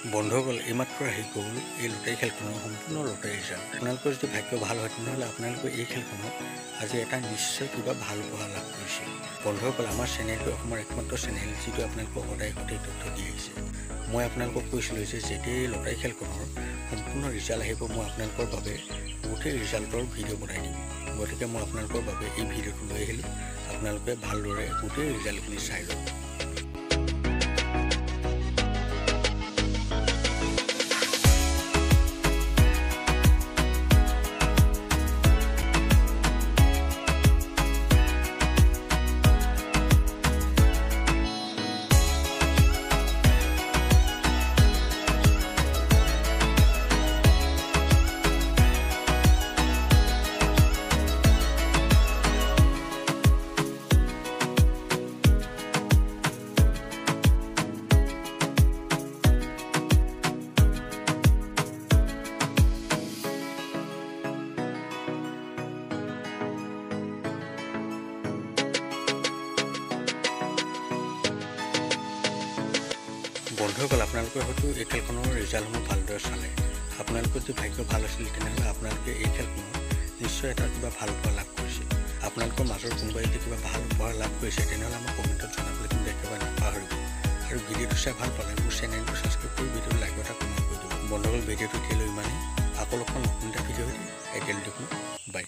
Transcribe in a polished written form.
বন্ধুসকল এইমাত্ৰ আহি গ'ল এই লটাৰী খেলখনৰ সম্পূৰ্ণ লটাৰী ৰিজাল্ট। আপোনালোকৰ যদি ভাগ্য ভাল হয় তেনেহ'লে আপোনালোকে এই খেলখনত আজি এটা নিশ্চয় কিবা ভাল উপহাৰ লাভ কৰিছে। বন্ধুসকল, আমাৰ চেনেলটো অসমৰ একমাত্ৰ চেনেল যিটো আপোনালোকক সদায় সঠিক তথ্য দি আহিছে। মই আপোনালোকক কৈছিলোঁ যে যেতিয়া এই লটাৰী খেলখনৰ সম্পূৰ্ণ ৰিজাল্ট আহিব মই আপোনালোকৰ বাবে গোটেই ৰিজাল্টৰ ভিডিঅ' বনাই দিম। গতিকে মই আপোনালোকৰ বাবে এই ভিডিঅ'টো লৈ আহিলোঁ। আপোনালোকে ভালদৰে গোটেই ৰিজাল্টখিনি চাই লওক। বন্ধুসকল, আপোনালোকে হয়তো এই খেলখনৰ ৰিজাল্টসমূহ ভালদৰে চালে। আপোনালোকৰ যদি ভাগ্য ভাল আছিল তেনেহ'লে আপোনালোকে এই খেলখনত নিশ্চয় এটা কিবা ভাল উপহাৰ লাভ কৰিছে। আপোনালোকৰ মাজৰ কোনোবাই যদি কিবা ভাল উপহাৰ লাভ কৰিছে তেনেহ'লে আমাক কমেণ্টত জনাবলৈ কিন্তু একেবাৰে নাপাহৰিব। আৰু ভিডিঅ'টো চাই ভাল পালে মোৰ চেনেলটো ছাবস্ক্ৰাইব কৰি ভিডিঅ'টো লাইক এটা কমেণ্ট কৰি দিব। বন্ধুসকল, ভিডিঅ'টো এতিয়ালৈ ইমানেই। আকৌ লগ পাম নতুন এটা ভিডিঅ' এতিয়া দেখোন বাই।